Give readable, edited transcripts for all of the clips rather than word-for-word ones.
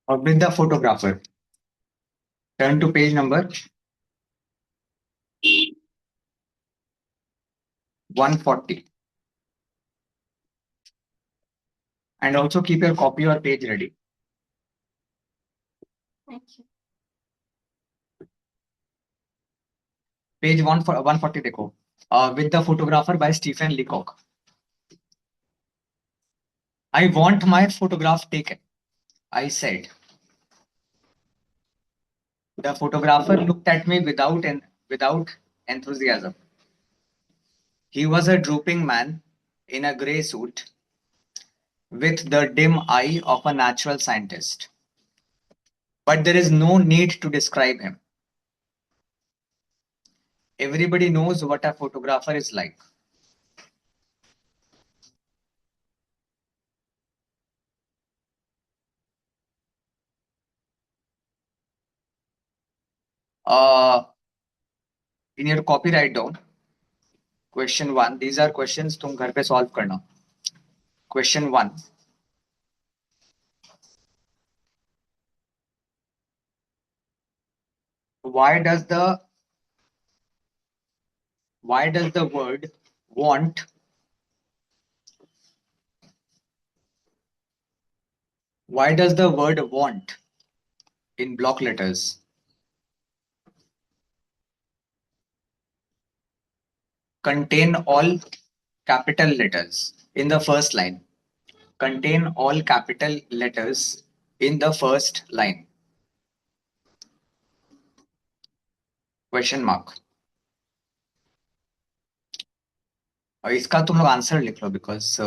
or with the photographer. Turn to page number 140 and also keep your copy or page ready. Page 140 देखो. With the photographer by Stephen Leacock. I want my photograph taken, I said. The photographer looked at me without enthusiasm. He was a drooping man in a grey suit with the dim eye of a natural scientist. But there is no need to describe him. Everybody knows what a photographer is like. Uh, in your copy, write down question 1. These are questions तुम घर पे solve करना. Question 1. Why does the word want in block letters contain all capital letters in the first line? Contain all capital letters in the first line. Question mark. और इसका तुम लोग answer लिख लो because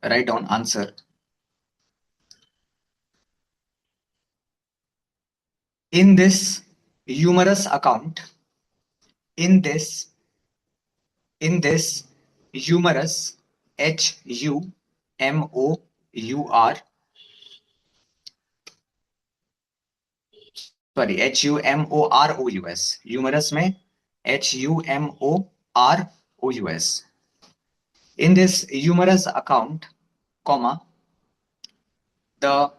write down answer. In this humorous account, in this humorous HUMOUR sorry HUMOROUS humorous में HUMOROUS. In this humorous account, comma, the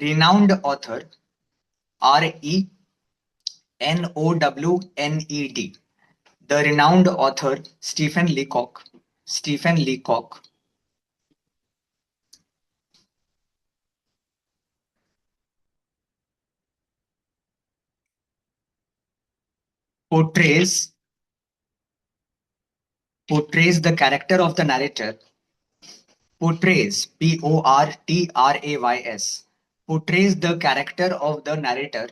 renowned author RENOWNED, the renowned author Stephen Leacock portrays the character of the narrator. Portrays, PORTRAYS, portrays the character of the narrator.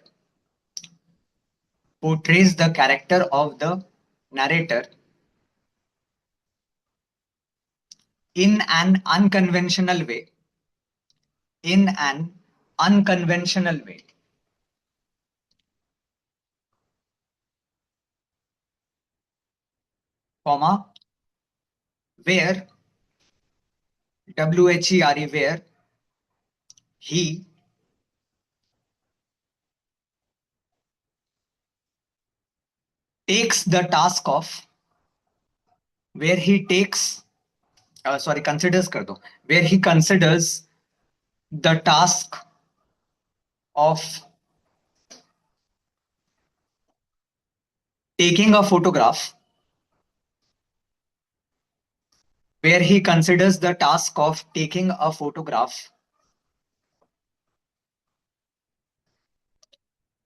Portrays the character of the narrator in an unconventional way. In an unconventional way. Comma, where WHERE, where he takes the task of, where he takes considers कर दो, where he considers the task of taking a photograph, where he considers the task of taking a photograph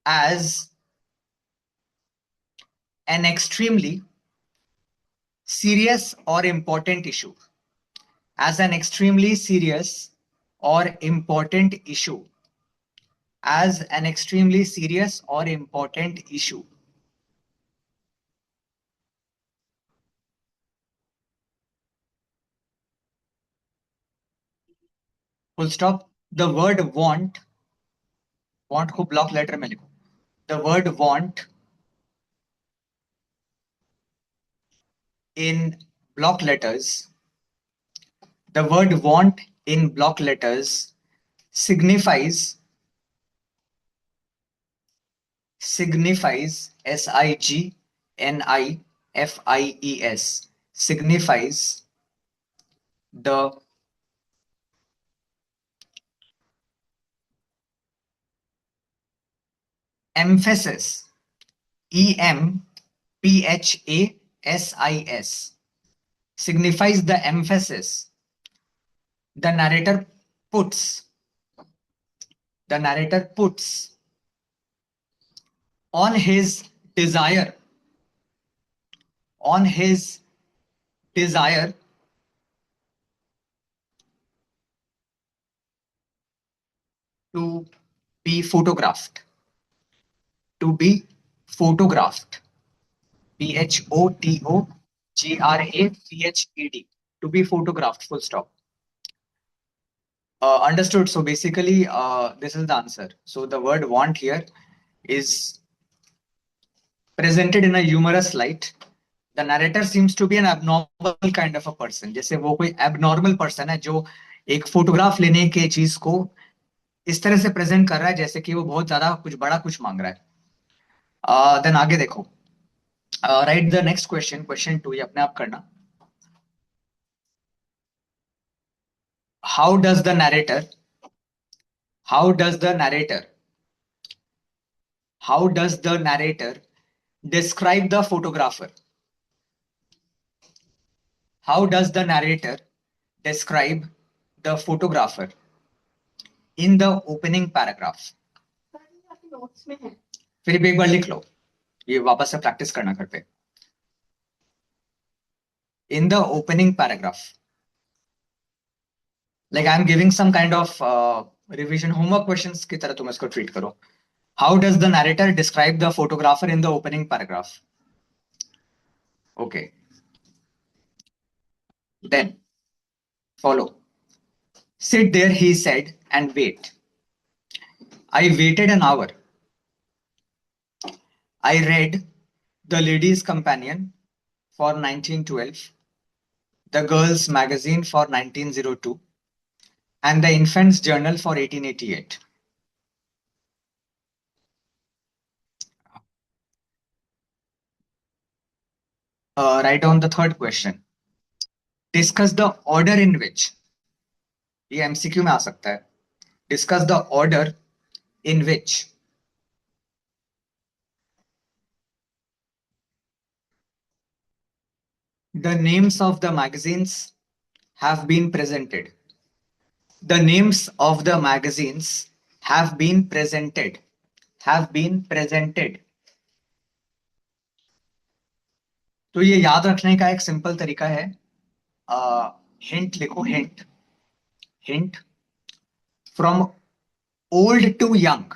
as an extremely serious or important issue. As an extremely serious or important issue. As an extremely serious or important issue. Full stop. The word want को block letter में लिखो. The word want in block letters. The word want in block letters signifies signifies signifies the Emphasis. EMPHASIS signifies the emphasis the narrator puts the narrator puts on his desire on his desire to be photographed to be photographed PHOTOGRAPHED to be photographed, full stop. Understood. So basically, this is the answer. So the word want here is presented in a humorous light. The narrator seems to be an abnormal kind of a person. जैसे वो कोई abnormal person है जो एक photograph लेने के चीज को इस तरह से प्रेजेंट कर रहा है जैसे कि वो बहुत ज्यादा कुछ बड़ा कुछ मांग रहा है. देन आगे देखो. Right the next question. Question 2 ये अपने आप करना. How does the narrator how does the narrator how does the narrator describe the photographer? How does the narrator describe the photographer in the opening paragraph? फिर भी एक बार लिख लो, ये वापस से प्रैक्टिस करना घर पे. In the opening paragraph, like I am giving some kind of revision homework questions की तरह तुम इसको ट्रीट करो. How does the narrator describe the photographer in the opening paragraph? Okay. Then follow. Sit there, he said, and wait. I waited an hour. I read The Ladies' Companion for 1912, The Girls' Magazine for 1902, and The Infant's Journal for 1888. Write down the third question. Discuss the order in which. ये MCQ में आ सकता है. Discuss the order in which the names of the magazines have been presented. The names of the magazines have been presented. Have been presented. तो ये याद रखने का एक सिंपल तरीका है. हिंट लिखो. Hint from old to young,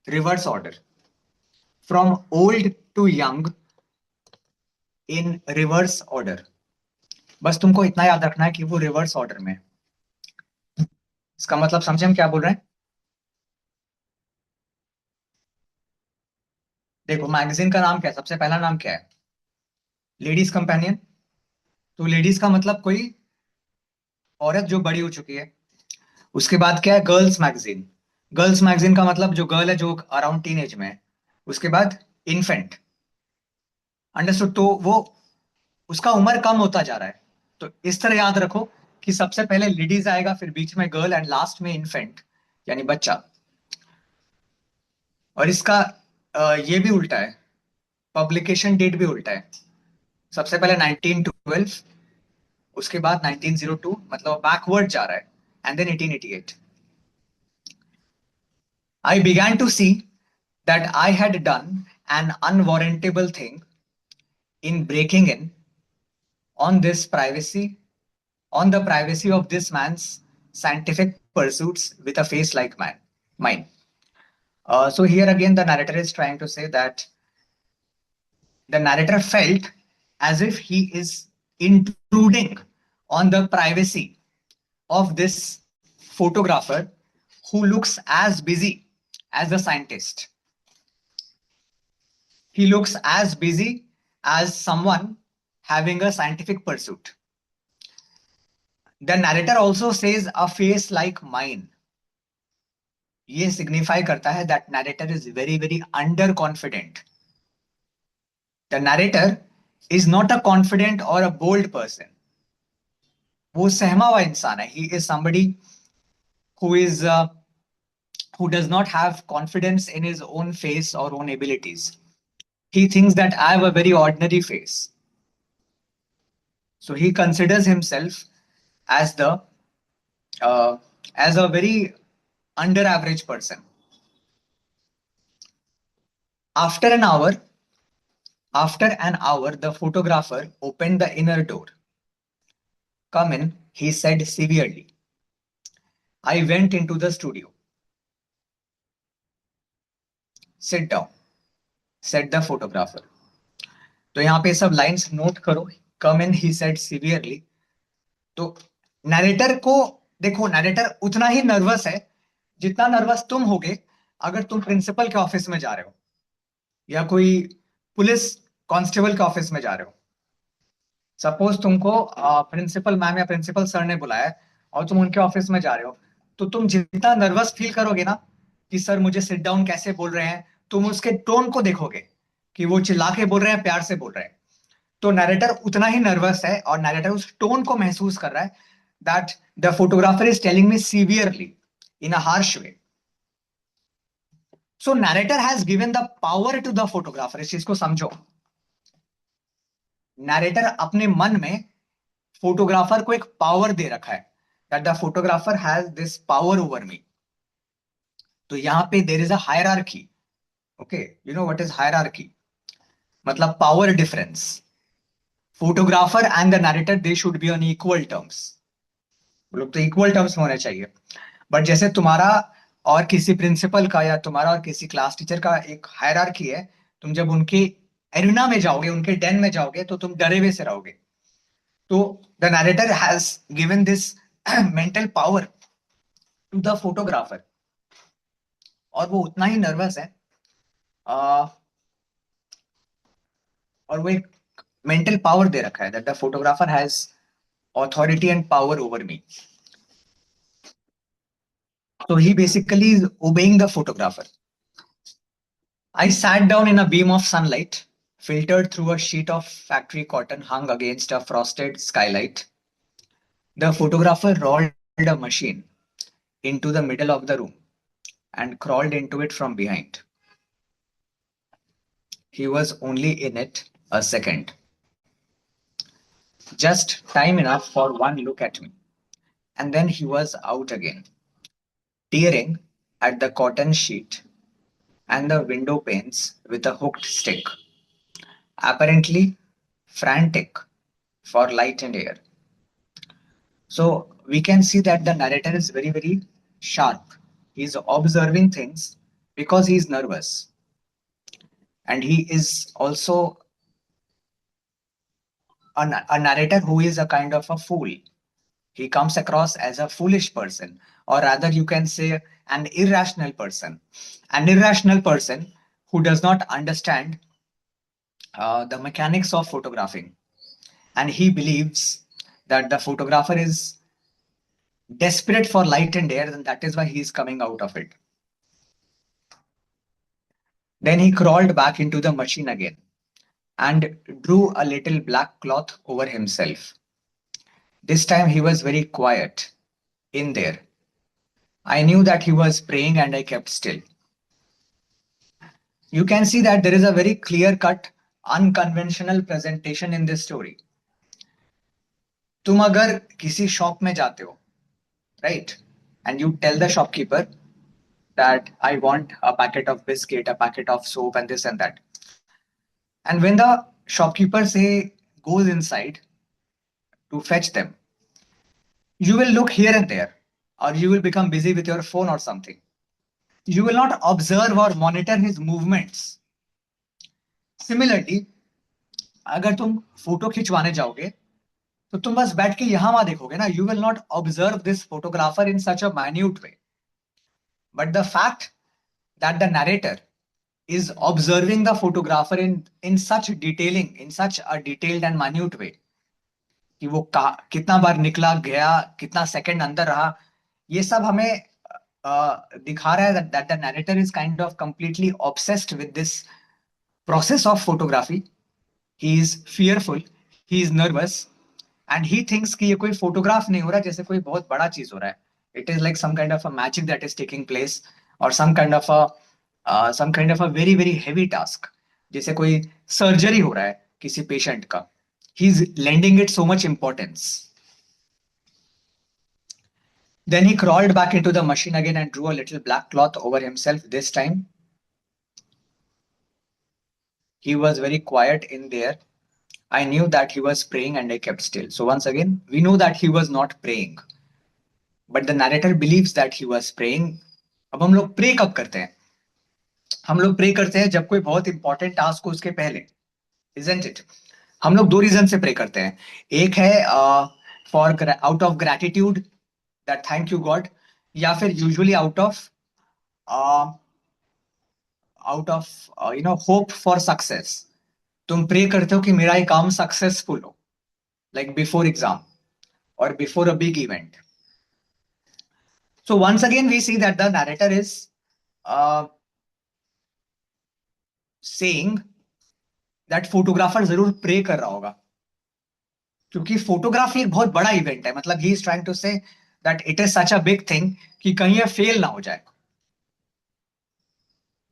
reverse order. From old to young in reverse order. बस तुमको इतना याद रखना है कि वो रिवर्स ऑर्डर में. इसका मतलब समझे हम क्या बोल रहे हैं. देखो मैगजीन का नाम क्या है, सबसे पहला नाम क्या है, लेडीज कंपेनियन. तो लेडीज का मतलब कोई औरत जो बड़ी हो चुकी है. उसके बाद क्या है, गर्ल्स मैगजीन. गर्ल्स मैगजीन का मतलब जो गर्ल है जो अराउंड टीन एज में है. उसके बाद इन्फेंट. अंडरस्टूड. तो वो उसका उम्र कम होता जा रहा है. तो इस तरह याद रखो कि सबसे पहले लेडीज आएगा, फिर बीच में गर्ल एंड लास्ट में इन्फेंट यानी बच्चा. और इसका ये भी उल्टा है, पब्लिकेशन डेट भी उल्टा है. सबसे पहले 1912, उसके बाद 1902, मतलब बैकवर्ड जा रहा है, and then 1888. I began to see that I had done an unwarrantable thing in breaking in on this privacy, on the privacy of this man's scientific pursuits with a face like mine. So here again, the narrator is trying to say that the narrator felt as if he is intruding on the privacy of this photographer who looks as busy as the scientist. He looks as busy as someone having a scientific pursuit. The narrator also says a face like mine. ये signify करता है that narrator is very under confident. The narrator is not a confident or a bold person. वो सहमा हुआ इंसान है. He is somebody who who does not have confidence in his own face or own abilities. He thinks that I have a very ordinary face. So he considers himself as the uh, as a very under average person. After an hour, the photographer opened the inner door. Come in, he said severely. I went into the studio. Sit down, said the photographer. तो यहाँ पे सब lines note करो. कम इन he said severely. तो narrator को देखो, narrator उतना ही nervous है जितना नर्वस तुम होगे अगर तुम प्रिंसिपल के ऑफिस में जा रहे हो या कोई पुलिस कांस्टेबल के ऑफिस में जा रहे हो. सपोज तुमको प्रिंसिपल मैम या प्रिंसिपल सर ने बुलाया है और तुम उनके ऑफिस में जा रहे हो, तो तुम जितना नर्वस फील करोगे ना कि सर मुझे सिट डाउन कैसे बोल रहे हैं, तुम उसके टोन को देखोगे कि वो चिल्ला के बोल रहे हैं, प्यार से बोल रहे हैं. तो नरेटर उतना ही नर्वस है और नरेटर उस टोन को महसूस कर रहा है that the photographer is telling me severely in a harsh way. So narrator has given the power to the photographer. इस चीज को समझो. नरेटर अपने मन में फोटोग्राफर को एक पावर दे रखा है that the photographer has this power over me. तो यहां पे there is a hierarchy. Okay, you know what is hierarchy? मतलब power difference. Photographer and the narrator they should be on equal terms. वो लोग तो इक्वल टर्म्स में होने चाहिए. बट जैसे तुम्हारा और किसी प्रिंसिपल का या तुम्हारा और किसी क्लास टीचर का एक हायरार्की है, तुम जब उनके एरिना में जाओगे, उनके डेन में जाओगे, तो तुम डरे हुए से रहोगे. तो the narrator has given this mental power to the photographer और वो उतना ही नर्वस है. uh, और वो एक मेंटल पावर दे रखा है that the photographer has authority and power over me. So he basically is obeying the photographer. I sat down in a beam of sunlight, filtered through a sheet of factory cotton hung against a frosted skylight. The photographer rolled a machine into the middle of the room and crawled into it from behind. He was only in it a second. Just time enough for one look at me. And then he was out again, tearing at the cotton sheet and the window panes with a hooked stick, apparently frantic for light and air. So we can see that the narrator is very, very sharp. He's observing things because he's nervous. And he is also a narrator who is a kind of a fool. He comes across as a foolish person, or rather, you can say an irrational person. An irrational person who does not understand the mechanics of photographing. And he believes that the photographer is desperate for light and air, and that is why he is coming out of it. Then he crawled back into the machine again and drew a little black cloth over himself. This time he was very quiet in there. I knew that he was praying and I kept still. You can see that there is a very clear-cut, unconventional presentation in this story. तुम अगर किसी shop में जाते हो, right, and you tell the shopkeeper that I want a packet of biscuit, a packet of soap, and this and that. And when the shopkeeper goes inside to fetch them, you will look here and there, or you will become busy with your phone or something. You will not observe or monitor his movements. Similarly, अगर तुम photo खिंचवाने जाओगे तो तुम बस बैठ के यहां वहां देखोगे ना. You will not observe this photographer in such a minute way. But the fact that the narrator is observing the photographer in such detailing, in such a detailed and minute way, कि वो कितना बार निकला गया, कितना second अंदर रहा, ये सब हमें दिखा रहा है that the narrator is kind of completely obsessed with this process of photography. He is fearful, he is nervous, and he thinks कि ये कोई फोटोग्राफ नहीं हो रहा, जैसे कोई बहुत बड़ा चीज हो रहा है. It is like some kind of a magic that is taking place or some kind of a very very heavy task, जैसे कोई सर्जरी हो रहा है किसी पेशेंट का, he is lending it so much importance. Then he crawled back into the machine again and drew a little black cloth over himself. This time he was very quiet in there. I knew that he was praying and I kept still. So once again, we know that he was not praying, but the narrator believes that he was praying. अब हम लोग pray कब करते हैं? हम लोग pray करते हैं जब कोई बहुत इंपॉर्टेंट टास्क हो उसके पहले, isn't it? हम लोग दो रीजन से प्रे करते हैं. एक है for out of gratitude, that thank you God, या फिर usually out of hope for success. तुम प्रे करते हो कि मेरा ये काम सक्सेसफुल हो, like before exam or before a big event. So once again, we see that the narrator is uh, saying that photographer जरूर प्रे कर रहा होगा, क्योंकि फोटोग्राफी एक बहुत बड़ा इवेंट है. मतलब he is trying to say that it is such a big thing कि कहीं ये फेल ना हो जाए.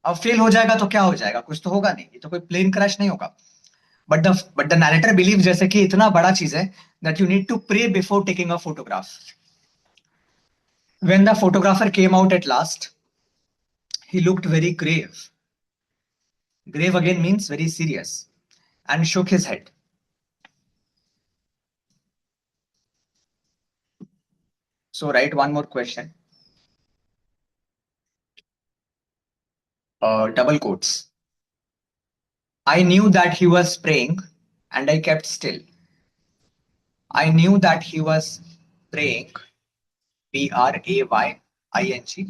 अब फेल हो जाएगा तो क्या हो जाएगा? कुछ तो होगा नहीं, ये तो कोई प्लेन क्रैश नहीं होगा. बट द नैरेटर बिलीव जैसे कि इतना बड़ा चीज है that you need to pray before taking a photograph. When the photographer came out at last, he looked very grave. Grave again means very serious, and shook his head. So write one more question. Double quotes. I knew that he was praying and I kept still. I knew that he was praying, Praying,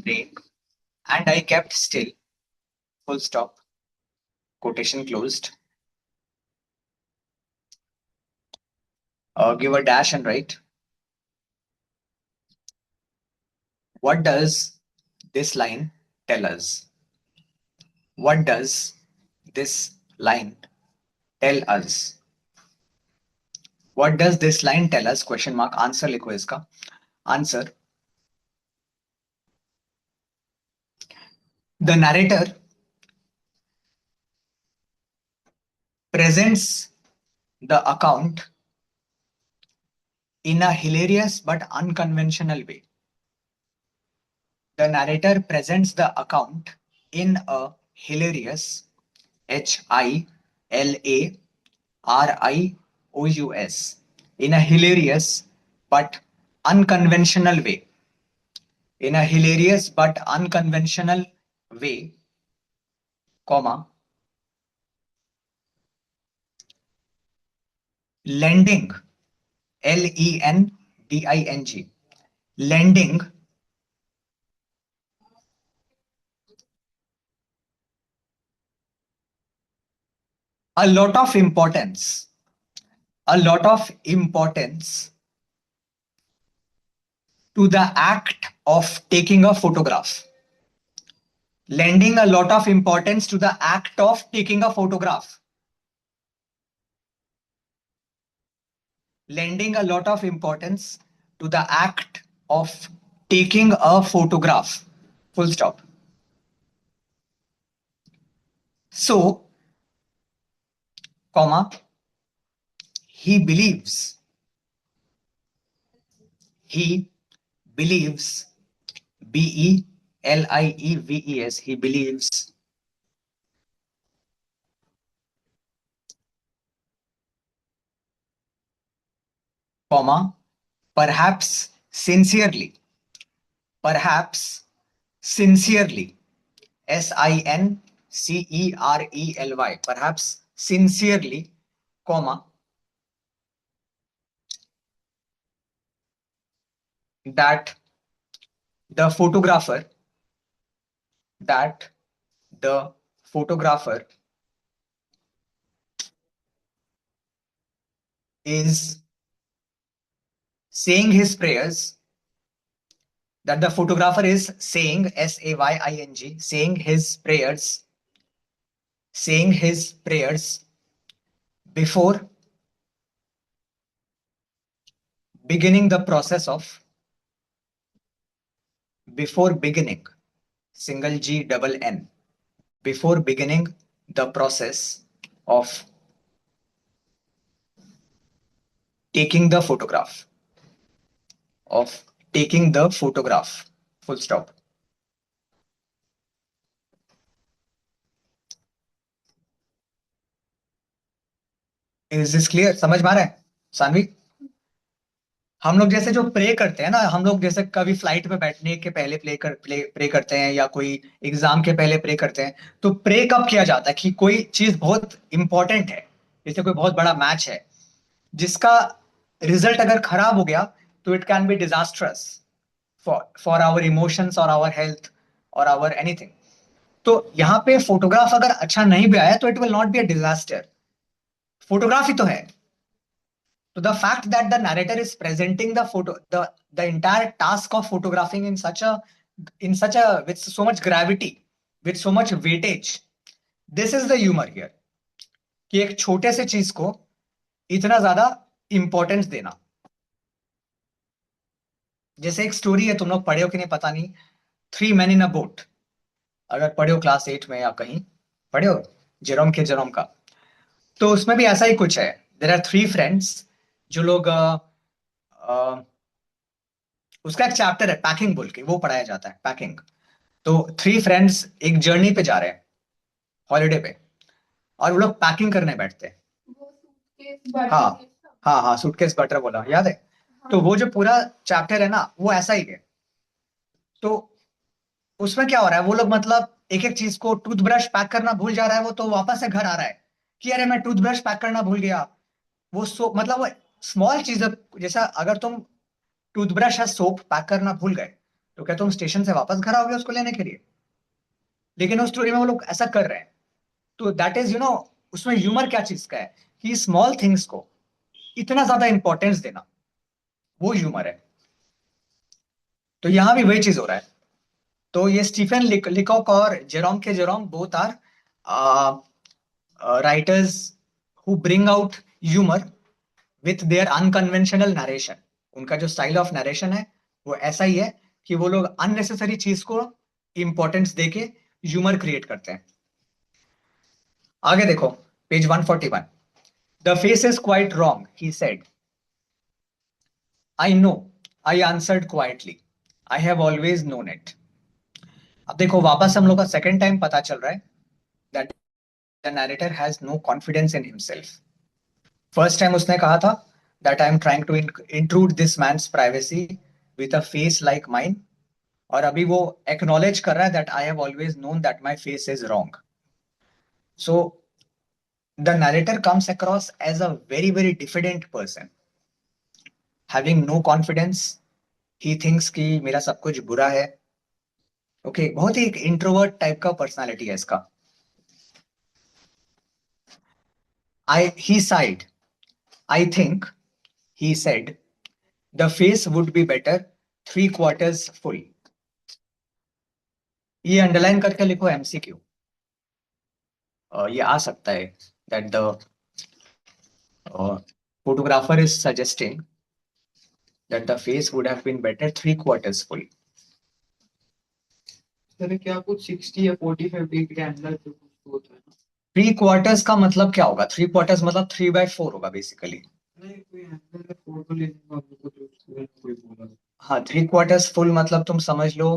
praying, and I kept still. Full stop. Quotation closed. Give a dash and write. What does this line tell us? What does this line tell us? What does this line tell us? Question mark. Answer लिखो इसका. Answer. The narrator presents the account in a hilarious but unconventional way. The narrator presents the account in a hilarious, Hilarious, in a hilarious but unconventional way. In a hilarious but unconventional way, comma, lending, Lending, lending a lot of importance, a lot of importance to the act of taking a photograph. Lending a lot of importance to the act of taking a photograph. Lending a lot of importance to the act of taking a photograph. Full stop. So, comma, he believes, he believes, Believes, he believes, comma, perhaps sincerely, perhaps sincerely, Sincerely, perhaps sincerely, comma, that the photographer, that the photographer is saying his prayers, that the photographer is saying, Saying, saying his prayers before beginning the process of, before beginning, single G double N before beginning the process of taking the photograph. Of taking the photograph. Full stop. Is this clear? समझ में आ रहा है सानवी? हम लोग जैसे जो pray करते हैं ना, हम लोग जैसे कभी फ्लाइट में बैठने के पहले प्रे करते हैं, या कोई एग्जाम के पहले प्रे करते हैं। तो प्रे कब किया जाता है कि कोई चीज बहुत इंपॉर्टेंट है, जैसे कोई बहुत बड़ा मैच है जिसका रिजल्ट अगर खराब हो गया तो it can be disastrous for our emotions और आवर हेल्थ और आवर एनीथिंग। तो यहाँ पे फोटोग्राफ अगर अच्छा नहीं भी आया तो it will not be a disaster. Photograph ही तो है। So the fact that the narrator is presenting the entire task of photographing in such a with so much gravity, with so much weightage, this is the humor here. कि एक छोटे से चीज को इतना ज्यादा इंपॉर्टेंस देना। जैसे एक स्टोरी है, तुम लोग पढ़े हो कि नहीं पता नहीं, three man in a boat. अगर पढ़े हो क्लास 8 में या कहीं पढ़े हो, जेरोम का। तो उसमें भी ऐसा ही कुछ है। देर आर थ्री फ्रेंड्स जो लोग उसका एक चैप्टर है पैकिंग बोल के, वो पढ़ाया जाता है पैकिंग। तो थ्री फ्रेंड्स एक जर्नी पे जा रहे हैं, हॉलीडे पे, और वो लोग पैकिंग करने बैठते हैं। हाँ हाँ हाँ, सूटकेस बटर बोला, याद है? तो वो जो पूरा चैप्टर है ना, वो ऐसा ही है। तो उसमें क्या हो रहा है, वो लोग मतलब एक एक चीज को, टूथब्रश पैक करना भूल जा रहा है वो, तो वापस से घर आ रहा है कि अरे मैं टूथब्रश पैक करना भूल गया। वो मतलब वो स्मॉल चीज है। जैसा अगर तुम टूथब्रश या सोप पैक करना भूल गए तो क्या तुम स्टेशन से वापस घर आओगे उसको लेने के लिए? लेकिन उस स्टोरी में वो लोग ऐसा कर रहे हैं। तो दैट इज उसमें ह्यूमर क्या चीज का है कि स्मॉल थिंग्स को इतना ज्यादा इंपॉर्टेंस देना, वो ह्यूमर है। तो यहां भी वही चीज हो रहा है। तो ये स्टीफन लिकोक और Jerome both are writers who bring out humour with their unconventional narration. उनका जो स्टाइल ऑफ नरेशन है वो ऐसा ही है कि वो लोग अननेसेसरी चीज को इंपॉर्टेंस देके ह्यूमर क्रिएट करते हैं। आगे देखो, page 141। The face is quite wrong, he said. I know, I answered quietly, I have always known it. अब देखो वापस हम लोग का सेकंड टाइम पता चल रहा है that the narrator has no confidence in himself. First time उसने कहा था that I am trying to intrude this man's privacy with a face like mine. और अभी वो एक्नॉलेज कर रहा है that I have always known that my face is wrong. So the narrator comes across as a very very diffident person, having no confidence. He thinks कि मेरा सब कुछ बुरा है। ओके बहुत ही एक इंट्रोवर्ट टाइप का पर्सनालिटी है इसका। I he sighed, I think, he said, the face would be better three quarters full. ये अंडरलाइन करके लिखो एमसीक्यू। ये आ सकता है that the photographer is suggesting that the face would have been better three quarters full. Sir क्या कुछ 60 या 45 डिग्री के अंदर जो कुछ होता है? थ्री क्वार्टर्स का मतलब क्या होगा? थ्री क्वार्टर्स मतलब 3/4 होगा बेसिकली। नहीं, कोई एंगल का फोटो लेने का आपको जो स्टूडेंट कोई बोला। हाँ, थ्री क्वार्टर्स फुल मतलब तुम समझ लो,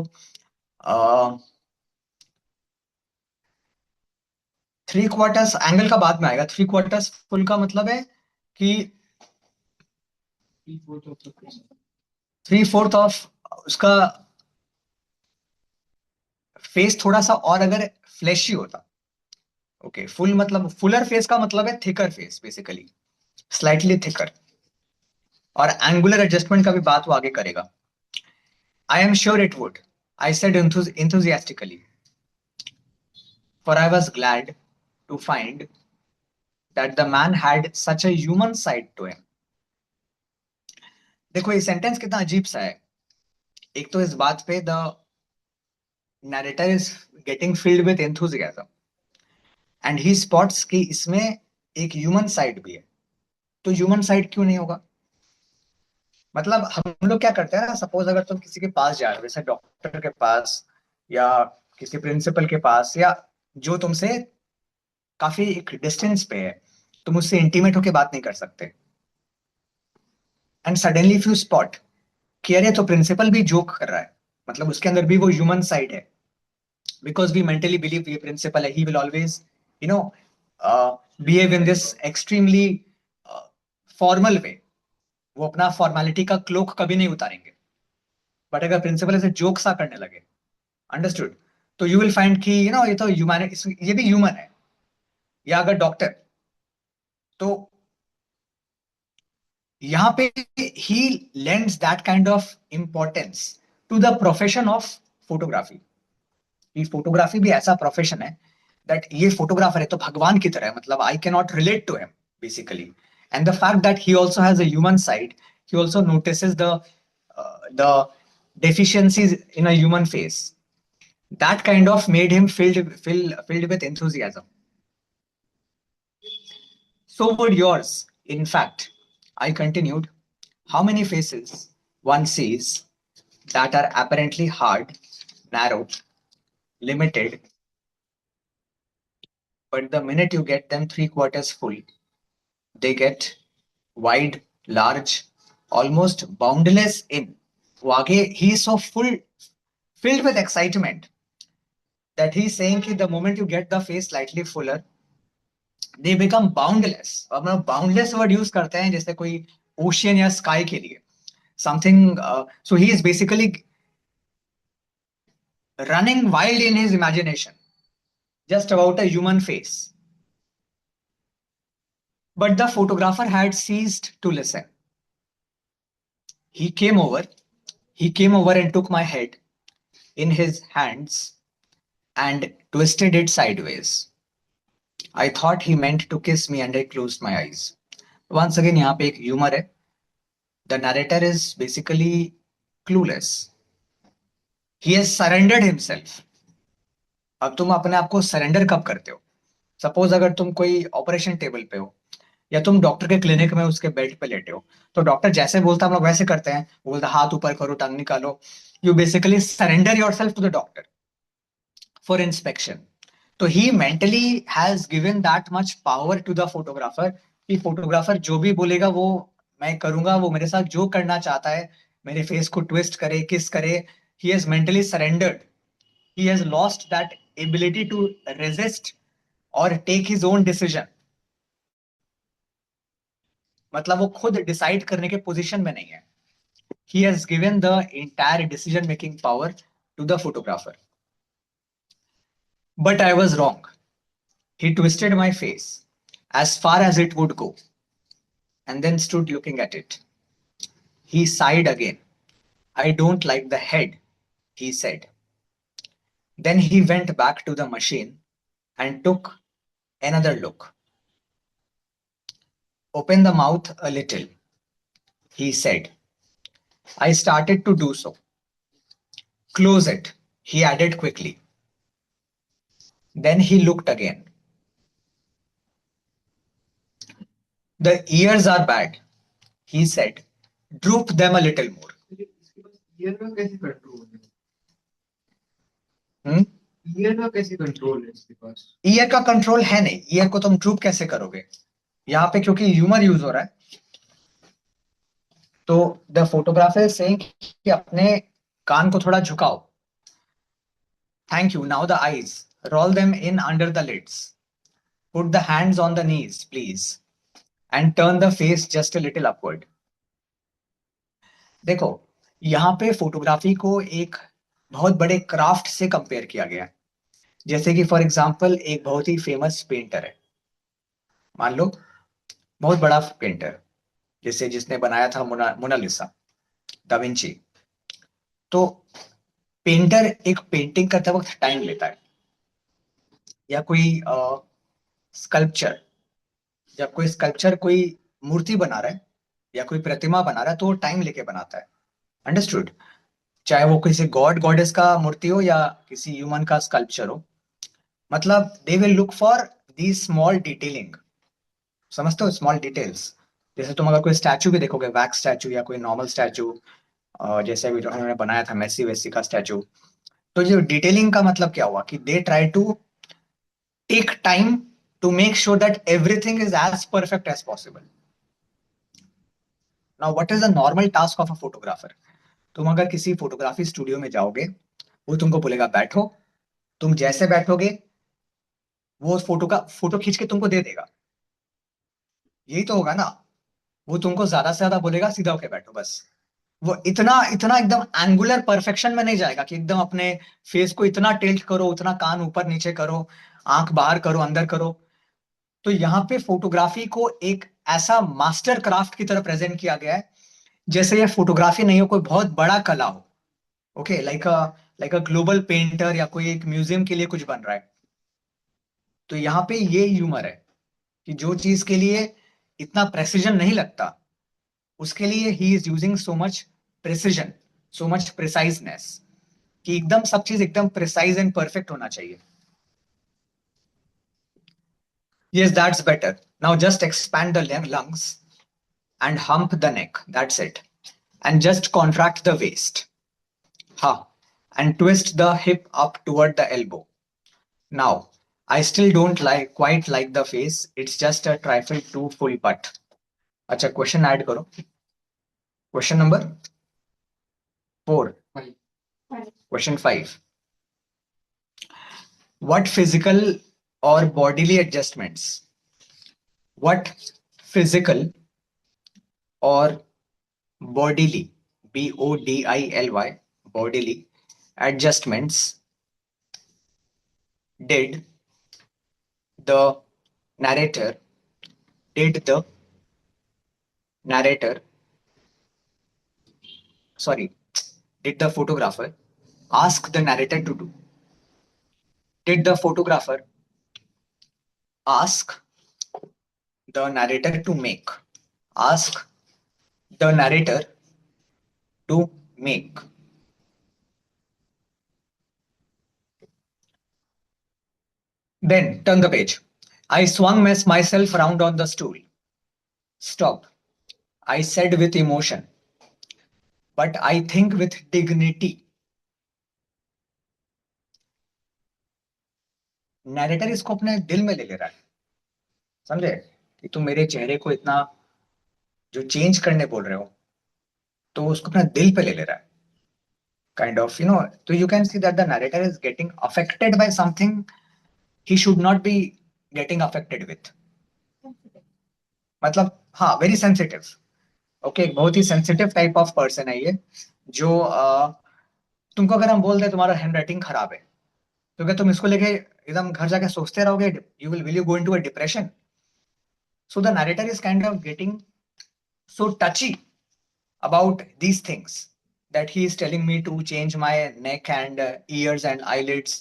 थ्री क्वार्टर्स एंगल का बाद में आएगा। थ्री क्वार्टर्स फुल का मतलब है कि 3/4 ऑफ द फेस। 3/4 ऑफ उसका फेस थोड़ा सा और अगर फ्लैशी होता। ओके, फुल मतलब फुलर फेस का मतलब है thicker face basically, slightly thicker. और एंगुलर एडजस्टमेंट का भी बात वो आगे करेगा। I am sure it would, I said enthusiastically, for I was glad to find that the man had such a human side to him. देखो ये sentence कितना अजीब सा है। एक तो इस बात पे the narrator is getting filled with enthusiasm and he spots कि इसमें एक ह्यूमन साइड भी है। तो ह्यूमन साइड क्यों नहीं होगा? मतलब हम लोग क्या करते हैं ना, सपोज अगर तुम किसी के पास जा रहे हो, जैसे डॉक्टर के पास या किसी प्रिंसिपल के पास, या जो तुमसे काफी एक डिस्टेंस पे है, तुम उससे इंटीमेट होके बात नहीं कर सकते, and suddenly if you spot कि अरे तो प्रिंसिपल भी जोक कर रहा है, मतलब उसके अंदर भी वो ह्यूमन साइड है, बिकॉज वी मेंटली बिलीव ये प्रिंसिपल है, he will always you know behave in this extremely formal way, वो अपना फॉर्मेलिटी का क्लोक कभी नहीं उतारेंगे। बट अगर प्रिंसिपल ऐसे जोक सा करने लगे, अंडरस्टूड, तो यू विल फाइंड कि ये तो ह्यूमैनिटी, ये भी ह्यूमन है। या अगर डॉक्टर, तो यहाँ पे he lends that kind of importance to the profession of photography. ये फोटोग्राफी भी ऐसा प्रोफेशन है दैट ये फोटोग्राफर है तो भगवान की तरह है, मतलब I can not relate to him basically. And the fact that he also has a human side, he also notices the deficiencies in a human face, that kind of made him filled with enthusiasm. So would yours. In fact, I continued, how many faces one sees that are apparently hard, narrow, limited, but the minute you get them three-quarters full, they get wide, large, almost boundless in. Wage, he is so filled with excitement that he's saying that the moment you get the face slightly fuller, they become boundless. अब हम boundless word use करते हैं जैसे कोई ocean या sky के लिए something. So he is basically running wild in his imagination just about a human face. But the photographer had ceased to listen. He came over. He came over and took my head in his hands and twisted it sideways. I thought he meant to kiss me and I closed my eyes. Once again, यहाँ पे एक humor है. The narrator is basically clueless. He has surrendered himself. अब तुम अपने आप को surrender कब करते हो? सपोज अगर तुम कोई ऑपरेशन टेबल पे हो, या तुम डॉक्टर के क्लिनिक में उसके बेड पे लेटे हो, तो डॉक्टर जैसे बोलता है हम लोग वैसे करते हैं, वो बोलता है हाथ ऊपर करो, टांग निकालो। You basically surrender yourself to the doctor for inspection. तो he mentally has given that much power to the photographer कि फोटोग्राफर जो भी बोलेगा वो मैं करूंगा, वो मेरे साथ जो करना चाहता है, मेरे फेस को ट्विस्ट करे, किस करे, he has mentally surrendered. He has lost that ability to resist और टेक हिज ओन डिसीजन। मतलब वो खुद डिसाइड करने के पोजीशन में नहीं है। He has given the entire decision making power to the photographer. But I was wrong. He twisted my face as far as it would go and then stood looking at it. He sighed again. I don't like the head, he said. Then he went back to the machine and took another look. Open the mouth a little, he said. I started to do so. Close it, he added quickly. Then he looked again. The ears are bad, he said. Droop them a little more. इसके पास year का कैसे control है? Hmm? Year का कैसे control है इसके पास? Year का control है नहीं, ईयर को तुम ड्रूप कैसे करोगे? यहाँ पे क्योंकि ह्यूमर यूज हो रहा है, तो द फोटोग्राफर सेइंग कि अपने कान को थोड़ा झुकाओ। Thank you, now the eyes, roll them in under the lids, put the hands on the knees please, and turn the face just a little upward. देखो, यहाँ पे फोटोग्राफी को एक बहुत बड़े क्राफ्ट से कंपेयर किया गया है। जैसे कि फॉर एग्जाम्पल एक बहुत ही फेमस पेंटर है, मान लो, बहुत बड़ा पेंटर, जैसे जिसने बनाया था मोनालिसा, दा विंची। तो पेंटर एक पेंटिंग करते वक्त टाइम लेता है, या कोई स्कल्पचर, जब कोई स्कल्पचर कोई मूर्ति बना रहा है या कोई प्रतिमा बना रहा है तो वो टाइम लेके बनाता है, अंडरस्टूड। चाहे वो किसी गॉड गॉडेस का मूर्ति हो या किसी ह्यूमन का स्कल्पचर हो, मतलब they will look for the small detailing. समझते हो, स्मॉल डिटेल्स। जैसे तुम अगर कोई स्टैचू भी देखोगे, वैक्स स्टैचू या कोई नॉर्मल स्टैचू, जैसे अभी जो उन्होंने बनाया था मेसी वेसी का स्टैचू, तो ये डिटेलिंग का मतलब क्या हुआ कि they try to take time to make sure that everything is as perfect as possible. Now what is the normal task of a photographer? तुम अगर किसी फोटोग्राफी स्टूडियो में जाओगे, वो तुमको बोलेगा बैठो, तुम जैसे बैठोगे वो फोटो खींच के तुमको दे देगा. यही तो होगा ना. वो तुमको ज्यादा से ज्यादा बोलेगा सीधा होके बैठो बस. वो इतना इतना एकदम एंगुलर परफेक्शन में नहीं जाएगा कि एकदम अपने फेस को इतना टिल्ट करो, उतना कान ऊपर नीचे करो, आंख बाहर करो, अंदर करो. तो यहाँ पे फोटोग्राफी को एक ऐसा मास्टर क्राफ्ट की तरह प्रेजेंट किया गया है, जैसे ये फोटोग्राफी नहीं हो, कोई बहुत बड़ा कला हो. Okay, like a global painter या कोई एक म्यूजियम के लिए कुछ बन रहा है. तो यहाँ पे ये ह्यूमर है कि जो चीज के लिए इतना प्रेसिजन नहीं लगता, उसके लिए he is using so much precision, so much preciseness, कि एकदम सब चीज एकदम प्रिसाइज एंड परफेक्ट होना चाहिए. Yes, that's better. Now just expand the lungs and hump the neck. That's it. And just contract the waist. Ha. And twist the hip up toward the elbow. Now, I still don't quite like the face. It's just a trifle too full butt. अच्छा, question add करो. Question number 4. Question 5. What physical or bodily adjustments? What physical or bodily, bodily, bodily adjustments did the narrator, did the narrator, sorry, did the photographer ask the narrator to do? Did the photographer ask the narrator to make? Ask the narrator to make. Then turn the page. I swung myself round on the stool. Stop, I said with emotion, but I think with dignity. Narrator इसको अपने दिल में ले ले रहा है. समझे कि तुम मेरे चेहरे को इतना जो चेंज करने बोल रहे हो, तो उसको अपने दिल पे ले ले रहा है. काइंड ऑफ तो you can see that the narrator is getting affected by something he should not be getting affected with. मतलब हाँ, वेरी सेंसिटिव. ओके, बहुत ही सेंसिटिव टाइप ऑफ पर्सन है ये. जो तुमको अगर हम बोल दे तुम्हारा हैंड राइटिंग खराब है, तो क्या तुम इसको लेके एकदम घर जाके सोचते रहोगे? Will you go into a depression? So the narrator is kind of getting so touchy about these things that he is telling me to change my neck and ears and eyelids.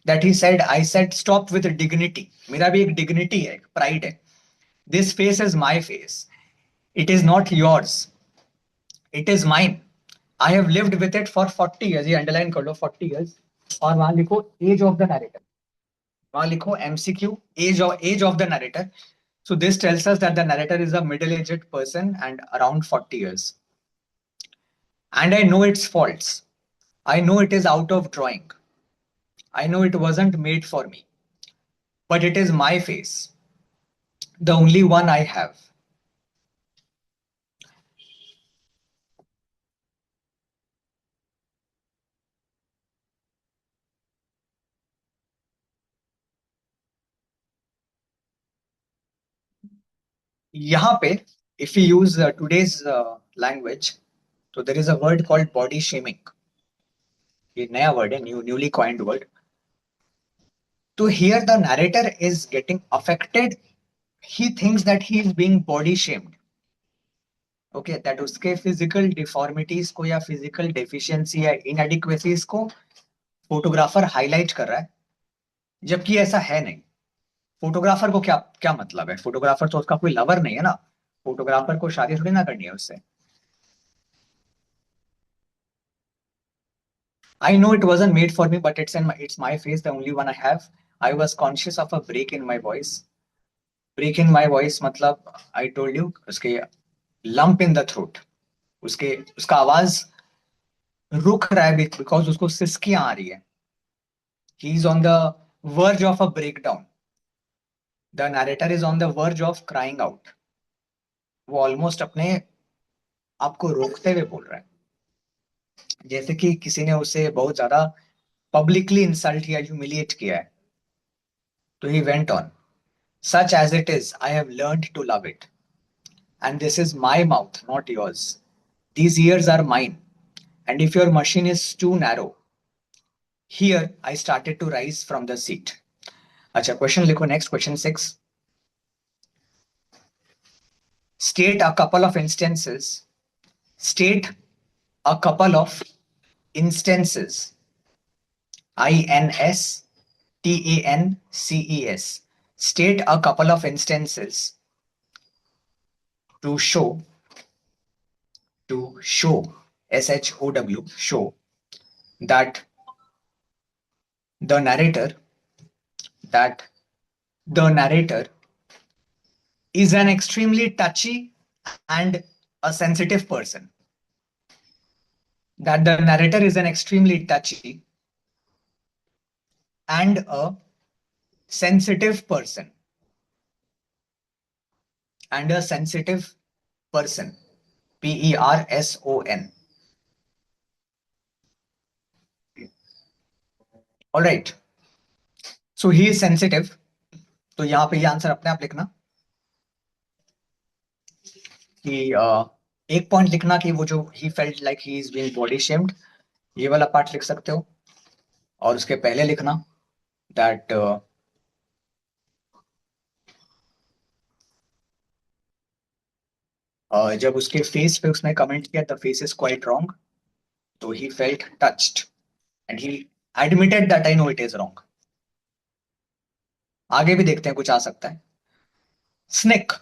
That he said, I said, stop with dignity. मेरा भी एक dignity है, एक pride है. This face is my face. It is not yours. It is mine. I have lived with it for 40 years. ये underline कर लो, 40 years. और वहां लिखो age of the narrator. वहां लिखो MCQ, age of the narrator. So this tells us that the narrator is a middle-aged person and around 40 years. And I know its faults. I know it is out of drawing. I know it wasn't made for me. But it is my face, the only one I have. यहाँ पे, if we use today's language, so there is a word called body shaming. ये नया word है, newly coined word. So here the narrator is getting affected. He thinks that he is being body shamed. Okay, that उसके physical deformities को या physical deficiency या inadequacies को photographer highlight कर रहा है, जबकि ऐसा है नहीं. फोटोग्राफर को क्या क्या मतलब है? फोटोग्राफर तो उसका कोई लवर नहीं है ना. फोटोग्राफर को शादी थोड़ी ना करनी है उससे. I know it wasn't made for me, but it's my face, the only one I have. I was conscious of a break in my voice. Break in my voice मतलब I told you उसके lump in the throat. उसका आवाज रुक रहा है because उसको सिसकियां आ रही है. He is on the verge of a breakdown. The narrator is on the verge of crying out. वो ऑलमोस्ट अपने आप को रोकते हुए बोल रहा है, जैसे कि किसी ने उसे बहुत ज्यादा पब्लिकली इंसल्ट या ह्यूमिलिएट किया है. तो he went on. Such as it is I have learned to love it, and this is my mouth, not yours. These ears are mine, and if your machine is too narrow, here I started to rise from the seat. अच्छा, question लिखो. Next question 6. State a couple of instances. State a couple of instances. INSTANCES. State a couple of instances to show SHOW show that the narrator that the narrator is an extremely touchy and a sensitive person. That the narrator is an extremely touchy and a sensitive person. And a sensitive person. PERSON. All right. So he is sensitive. तो यहाँ पे ये answer अपने आप लिखना कि एक point लिखना कि वो जो he felt like he is being body shamed, ये वाला पार्ट लिख सकते हो. और उसके पहले लिखना दैट जब उसके फेस पे उसने कमेंट किया the face is quite wrong, तो he felt touched and he admitted that I know it is wrong. आगे भी देखते हैं, कुछ आ सकता है. स्नेक.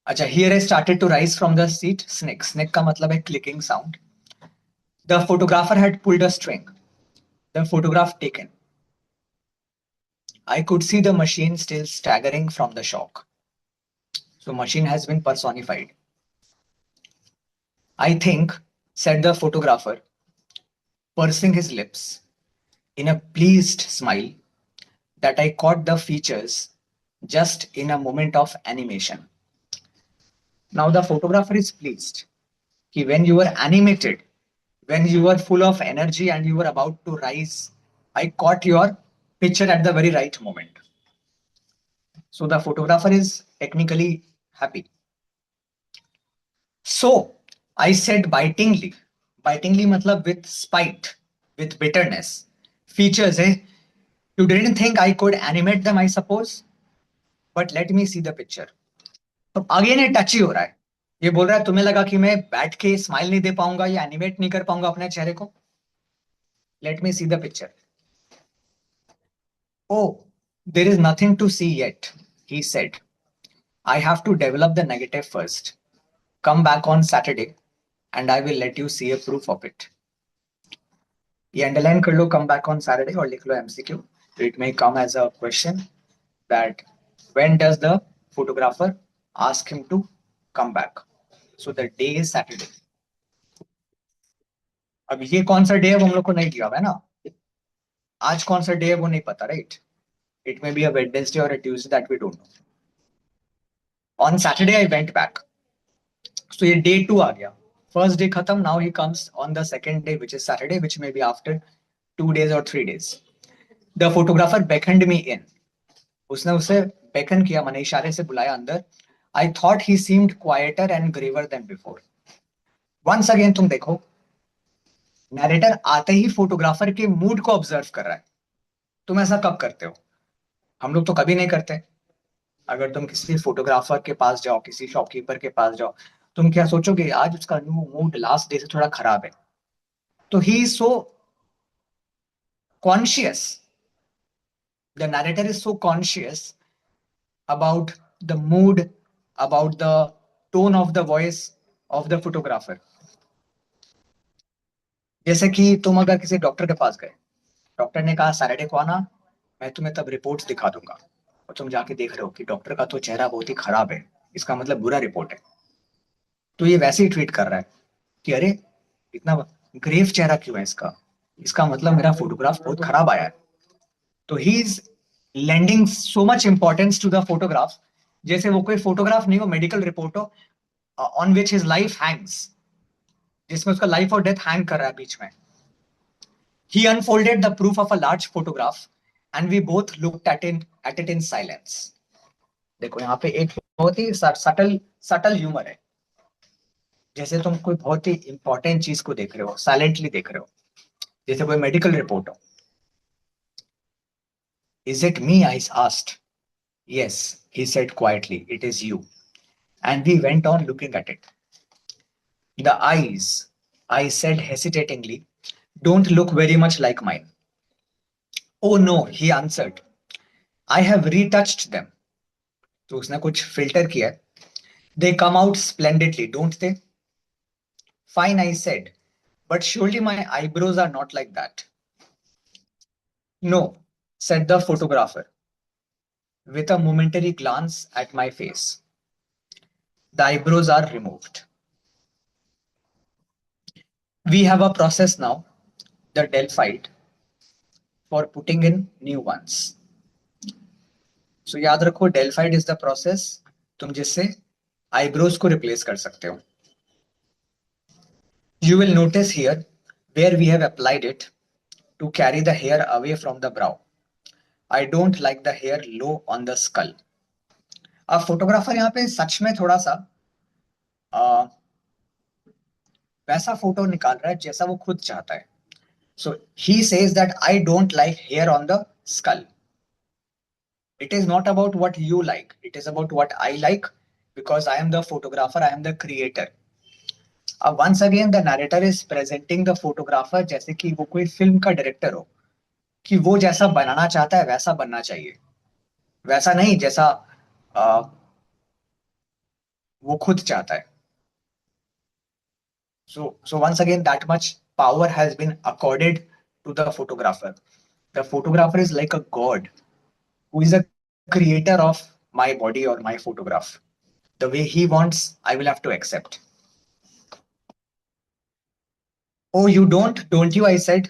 अच्छा, here I started to rise from the seat. Snake. Snake का मतलब है clicking sound. The photographer had pulled a string. The photograph taken. I could see the machine still staggering from the shock. So machine has been personified. I think, said the photographer, pursing his lips in a pleased smile, that I caught the features just in a moment of animation. Now the photographer is pleased. When you were animated, when you were full of energy and you were about to rise, I caught your picture at the very right moment. So the photographer is technically happy. So I said bitingly. Bitingly matlab with spite, with bitterness. Features, eh? You didn't think I could animate them, I suppose? But let me see the picture. तो again ये टची हो रहा है. ये बोल रहा है तुम्हें लगा कि मैं बैठ के स्माइल नहीं दे पाऊंगा या एनिमेट नहीं कर पाऊंगा अपने चेहरे को. Let me see the picture. Oh, there is nothing to see yet, he said. I have to develop the negative first. Come back on Saturday and I will let you see a proof of it. ये underline कर लो, come back on Saturday, और लिख लो MCQ. It may come as a question that when does the photographer ask him to come back. So the day is Saturday. अब ये कौन सा डे है वो हम लोग को नहीं दिया हुआ है ना. आज कौन सा डे है वो नहीं पता, right. It may be a Wednesday और a Tuesday, that we don't know. On Saturday I went back. सो ये डे 2 आ गया. फर्स्ट डे खत्म. Now he comes on the second day which is Saturday, which may be after 2 days or 3 days. The photographer beckoned me in. उसने उसे bacon किया, माने इशारे से बुलाया अंदर. I thought he seemed quieter and graver than before. Once again तुम देखो, नैरेटर आते ही फोटोग्राफर के मूड को ऑब्जर्व कर रहा है. तुम ऐसा कब करते हो? हम लोग तो कभी नहीं करते. अगर तुम किसी फोटोग्राफर के पास जाओ, किसी शॉपकीपर के पास जाओ, तुम क्या सोचोगे, आज उसका मूड लास्ट डे से थोड़ा खराब है. तो he is so conscious. The narrator is so conscious about the mood, about the tone of the voice of the photographer. जैसे कि तुम अगर किसी डॉक्टर के पास गए, डॉक्टर ने कहा सैटरडे को आना, मैं तुम्हें तब रिपोर्ट्स दिखा दूंगा, और तुम जाके देख रहे हो कि डॉक्टर का तो चेहरा बहुत ही खराब है, इसका मतलब बुरा रिपोर्ट है. तो ये वैसे ही ट्रीट कर रहा है कि अरे इतना ग्रेव चेहरा क्यों है इसका? इसका मतलब मेरा फोटोग्राफ बहुत खराब आया है। तो he is lending so much importance to the photograph, जैसे वो कोई फोटोग्राफ नहीं हो, मेडिकल रिपोर्ट हो, on which his life hangs, जिसमें उसका लाइफ और डेथ हैंग कर रहा है बीच में। He unfolded the proof of a large photograph and we both looked at it in silence. देखो यहाँ पे एक बहुत ही सटल सटल ह्यूमर है, जैसे तुम कोई बहुत ही इंपॉर्टेंट चीज को देख रहे हो, साइलेंटली देख रहे हो, जैसे कोई मेडिकल रिपोर्ट हो। Is it me? I asked. Yes, he said quietly. It is you. And we went on looking at it. The eyes, I said hesitatingly, don't look very much like mine. Oh no, he answered. I have retouched them. तो उसने कुछ filter किया है। They come out splendidly, don't they? Fine, I said. But surely my eyebrows are not like that. No, said the photographer, with a momentary glance at my face. The eyebrows are removed. We have a process now, the Delphite, for putting in new ones. So याद रखो, Delphite is the process तुम जिससे eyebrows को replace कर सकते हो. You will notice here where we have applied it to carry the hair away from the brow. I don't like the hair low on the skull. अब photographer यहाँ पे सच में थोड़ा सा आ, वैसा फोटो निकाल रहा है जैसा वो खुद चाहता है. So he says that I don't like hair on the skull. It is not about what you like, it is about what I like, because I am the photographer, I am the creator. अब once again the narrator is presenting the photographer जैसे कि वो कोई film का director हो, कि वो जैसा बनाना चाहता है वैसा बनना चाहिए, वैसा नहीं जैसा आ, वो खुद चाहता है. So once again, that much power has been accorded to the photographer. The photographer is like a god who is a creator of my body or my photograph. The way he wants, I will have to accept. Oh, you don't you? I said.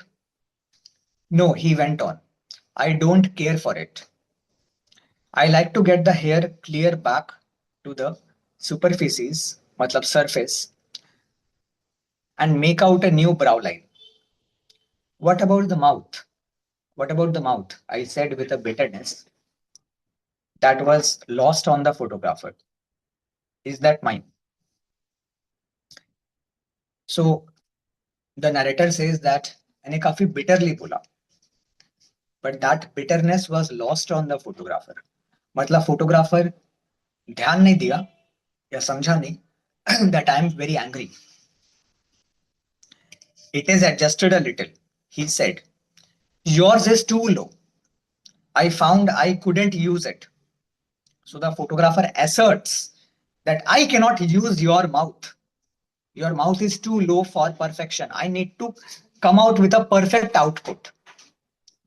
No, he went on. I don't care for it. I like to get the hair clear back to the superficies, matlab surface, and make out a new brow line. What about the mouth? What about the mouth? I said with a bitterness that was lost on the photographer. Is that mine? So the narrator says that मैंने काफी bitterly बोला, but that bitterness was lost on the photographer. मतलब photographer ध्यान नहीं दिया या समझा नहीं that I am very angry. It is adjusted a little, he said. Yours is too low. I found I couldn't use it. So the photographer asserts that I cannot use your mouth. Your mouth is too low for perfection. I need to come out with a perfect output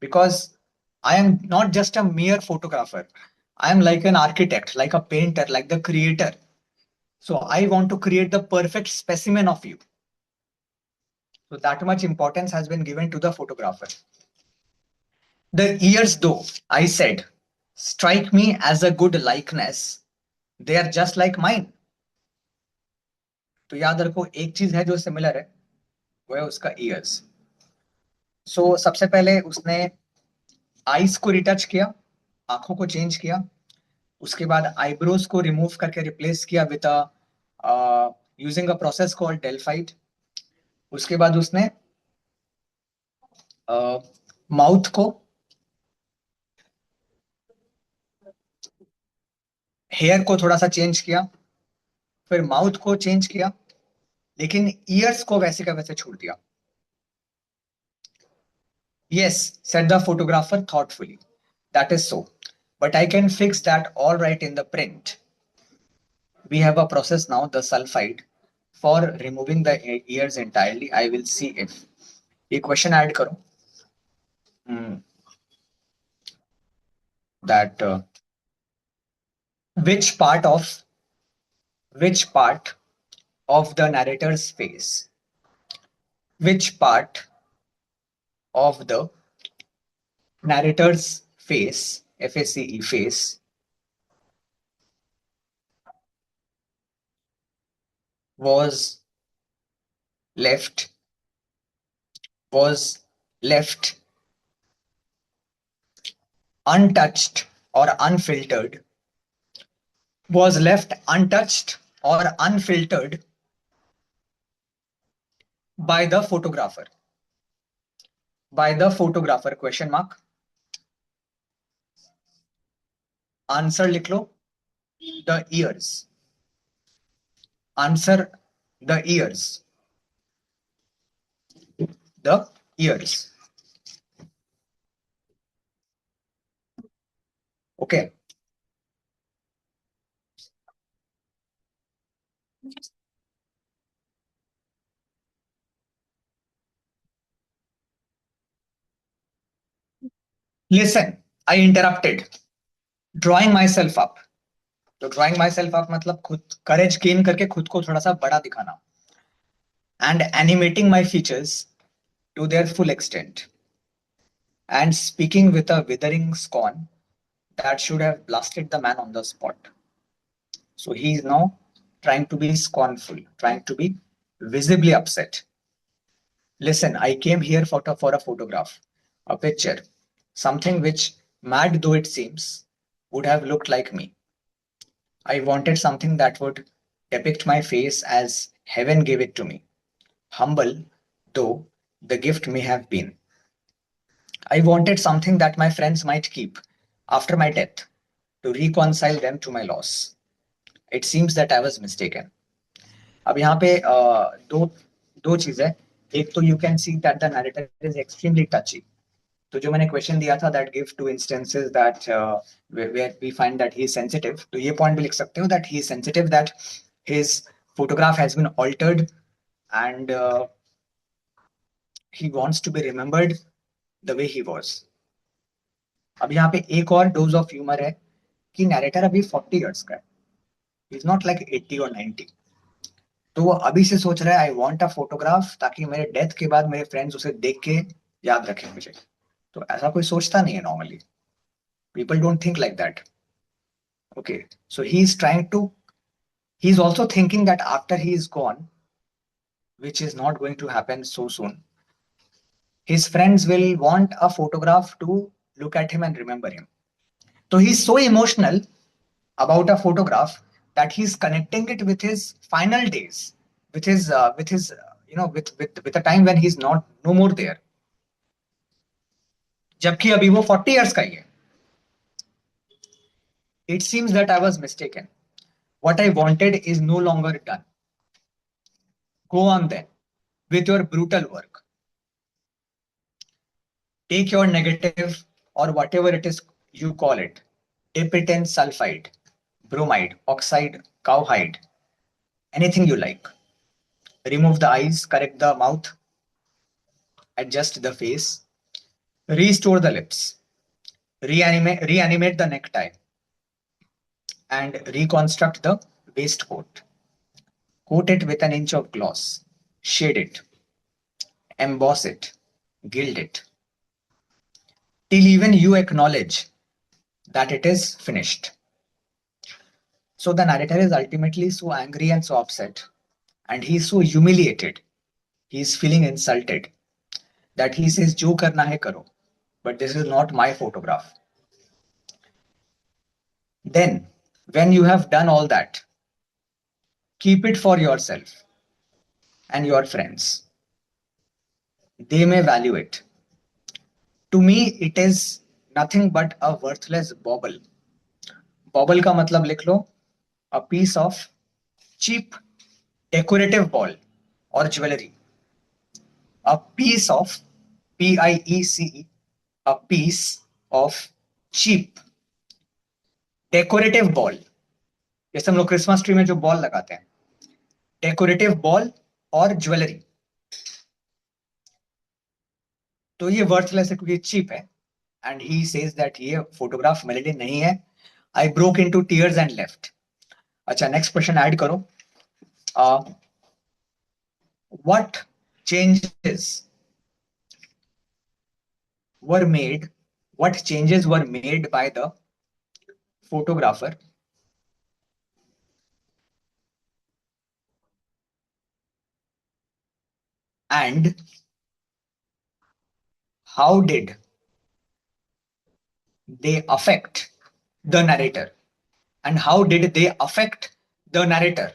because I am not just a mere photographer. I am like an architect, like a painter, like the creator. So I want to create the perfect specimen of you. So that much importance has been given to the photographer. The ears, though, I said, strike me as a good likeness. They are just like mine. तो याद रखो, एक चीज है जो similar है, वो है उसका ईयर्स. सो सबसे पहले उसने आईज को रिटच किया, आंखों को चेंज किया. उसके बाद आईब्रोज को रिमूव करके रिप्लेस किया with using a process called delphite. उसके बाद उसने माउथ को, हेयर को थोड़ा सा चेंज किया, फिर माउथ को चेंज किया, लेकिन ईयर्स को वैसे का वैसे छोड़ दिया. Yes, said the photographer thoughtfully. That is so. But I can fix that all right in the print. We have a process now, the sulfide, for removing the ears entirely. I will see if. A question add karo. Hmm, that which part of which part of the narrator's face which part of the narrator's face, FACE face, was left was left untouched or unfiltered, was left untouched or unfiltered by the photographer. By the photographer, question mark. Answer लिख लो. The ears. Answer, the ears. The ears. Okay. Listen, I interrupted. Drawing myself up. तो drawing my self up मतलब खुद करेज gain करके खुद को थोड़ा सा बड़ा दिखाना. And animating my features to their full extent. And speaking with a withering scorn that should have blasted the man on the spot. So he is now trying to be scornful, trying to be visibly upset. Listen, I came here for a photograph, a picture, something which, mad though it seems, would have looked like me. I wanted something that would depict my face as heaven gave it to me, humble though the gift may have been. I wanted something that my friends might keep after my death to reconcile them to my loss. It seems that I was mistaken. अब यहाँ पे दो दो चीज है. एक तो you can see that the narrator is extremely touchy. तो जो मैंने क्वेश्चन दिया था that give two instances that where we find that he is sensitive, तो ये पॉइंट भी लिख सकते हो that he is sensitive, that his photograph has been altered and he wants to be remembered the way he was. अब यहाँ पे एक और डोज ऑफ ह्यूमर है कि नैरेटर अभी 40 इयर्स का है. इज नॉट लाइक 80 और 90. तो वो अभी से सोच रहा है आई वांट अ फोटोग्राफ ताकि मेरे डेथ के बाद मेरे फ्रेंड्स उसे देख के याद रखें मुझे. तो ऐसा कोई सोचता नहीं है normally. People don't think like that. Okay, so he is trying to, he is also thinking that after he is gone, which is not going to happen so soon, his friends will want a photograph to look at him and remember him. So he's so emotional about a photograph that he's connecting it with his final days, with his with a time when he's not no more there. जबकि अभी वो 40 years का ही है. It seems that I was mistaken. What I wanted is no longer done. Go on then with your brutal work. Take your negative or whatever it is you call it, dip it in sulfide, bromide, oxide, cowhide, anything you like. Remove the eyes, correct the mouth, adjust the face, restore the lips, reanimate the necktie, and reconstruct the waistcoat. Coat it with an inch of gloss, shade it, emboss it, gild it, till even you acknowledge that it is finished. So the narrator is ultimately so angry and so upset, and he is so humiliated. He is feeling insulted that he says, "Jo karna hai karo, but this is not my photograph." Then, when you have done all that, keep it for yourself and your friends. They may value it. To me, it is nothing but a worthless bauble. Bauble का मतलब लिख लो, a piece of cheap decorative ball or jewelry. A piece of PIECE, a piece of cheap decorative ball. जैसे हम लोग Christmas tree में जो ball लगाते हैं, डेकोरेटिव बॉल और ज्वेलरी. तो ये वर्थलेस है क्योंकि चीप है. एंड ही सेज दैट ये फोटोग्राफ मेरे लिए नहीं है. I broke into tears and left. अच्छा, नेक्स्ट क्वेश्चन ऐड करो. What changes were made, what changes were made by the photographer, and how did they affect the narrator? And how did they affect the narrator?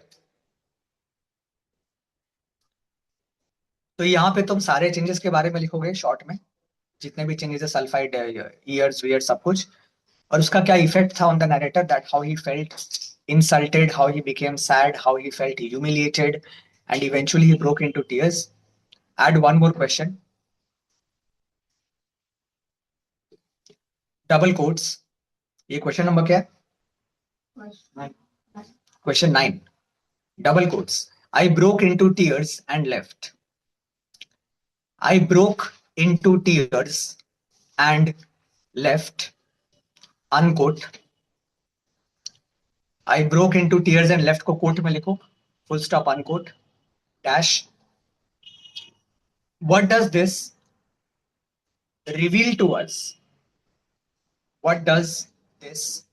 तो यहाँ पे तुम सारे changes के बारे में लिखोगे शॉर्ट में, जितने भी चेंजेस है, सल्फाइड, ईयर्स वियर्स सब कुछ, और उसका क्या इफेक्ट था on the narrator, that how he felt insulted, how he became sad, how he felt humiliated, and eventually he broke into tears. Add one more question. Double quotes. ये question number क्या है? Question 9. Double quotes. I broke into tears and left. I broke into tears and left. Unquote. I broke into tears and left को quote में लिखो. Full stop, unquote. Dash. What does this reveal to us? What does this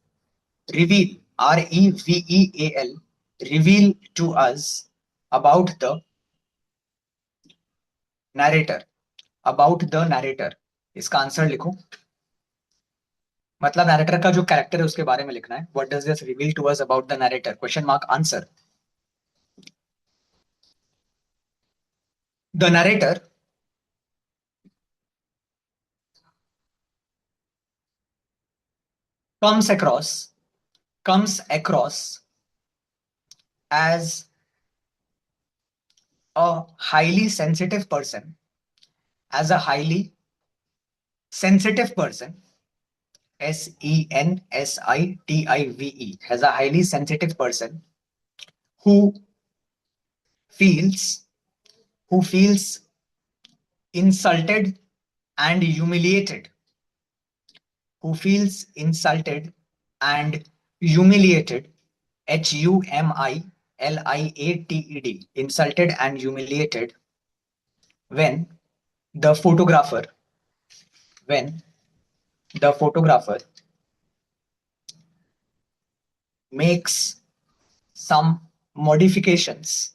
reveal, reveal, reveal to us about the narrator? About the narrator. इसका answer लिखो, मतलब narrator का जो character है उसके बारे में लिखना है. What does this reveal to us about the narrator? Question mark answer. The narrator comes across as a highly sensitive person, as a highly sensitive person, sensitive, as a highly sensitive person who feels who feels insulted and humiliated, who feels insulted and humiliated, humiliated, insulted and humiliated, when the photographer when the photographer makes some modifications,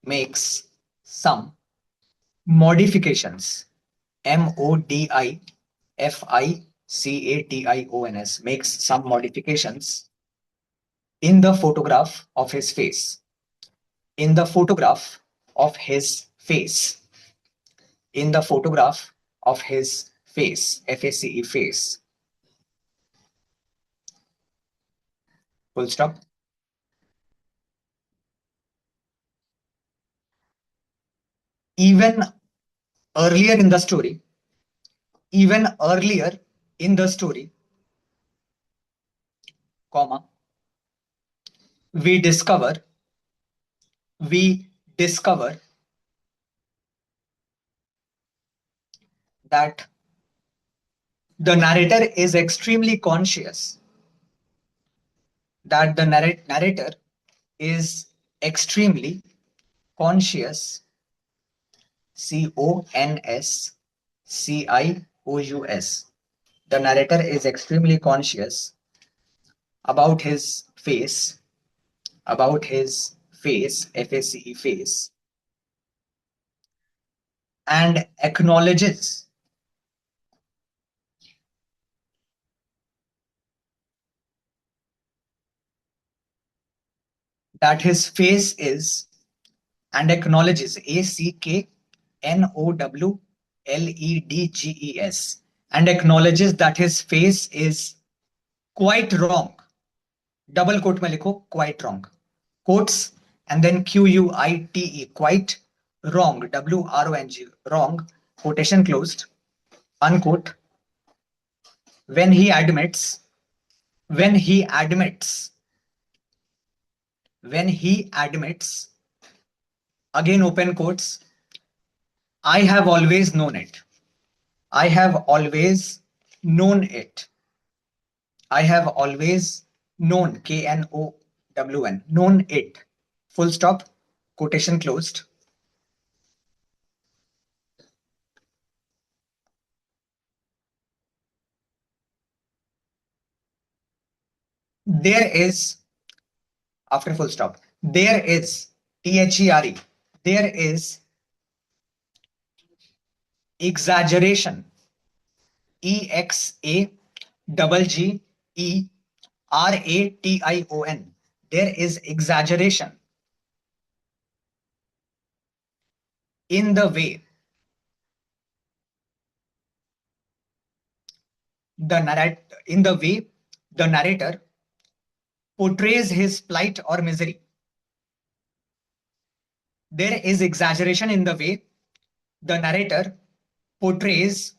makes some modifications, modifications, makes some modifications in the photograph of his face, in the photograph of his face, in the photograph of his face, face, face. Full stop. Even earlier in the story, even earlier in the story, comma, we discover we discover that the narrator is extremely conscious, that the narrator is extremely conscious, conscious. The narrator is extremely conscious about his face, about his face, face, face, and acknowledges that his face is, and acknowledges, ACKNOWLEDGES, and acknowledges that his face is quite wrong. Double quote में लिखो quite wrong. Quotes and then QUITE, quite wrong, WRONG, wrong, quotation closed, unquote. When he admits, when he admits, when he admits, again open quotes, I have always known it. I have always known it. I have always known, KNOWN, known it. Full stop, quotation closed. there is, after full stop, there is, THERE, there is exaggeration, EXAGGERATION, there is exaggeration in the way in the way the narrator portrays his plight or misery. There is exaggeration in the way the narrator portrays,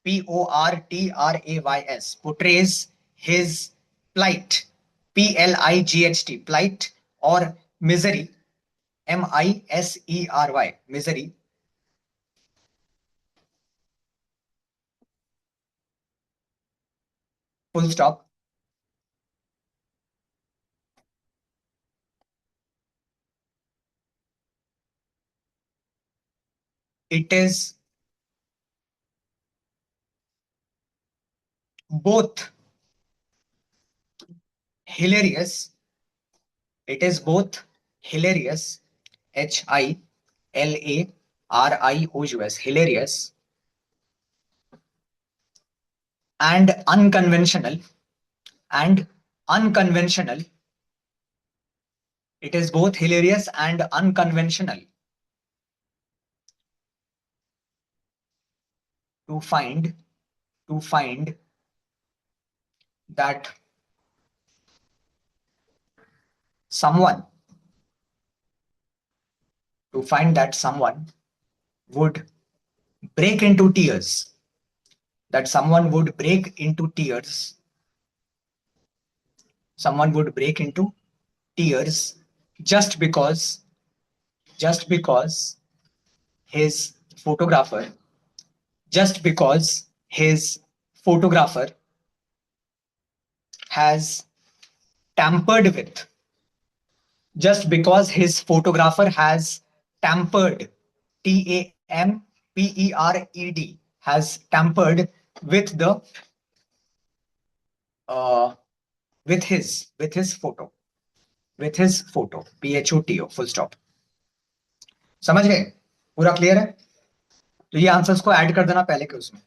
PORTRAYS, portrays his plight, PLIGHT, plight, or misery, MISERY, misery. Full stop. It is both hilarious. It is both hilarious, HILARIOUS, hilarious, and unconventional, and unconventional. It is both hilarious and unconventional to find to find that someone someone would break into tears, that someone would break into tears just because just because his photographer just because his photographer has tampered with just because his photographer has tampered, TAMPERED, has tampered with the uh, with his photo, PHOTO, full stop. समझ गए? पूरा clear है? तो ये answers को add कर देना पहले के उसमें.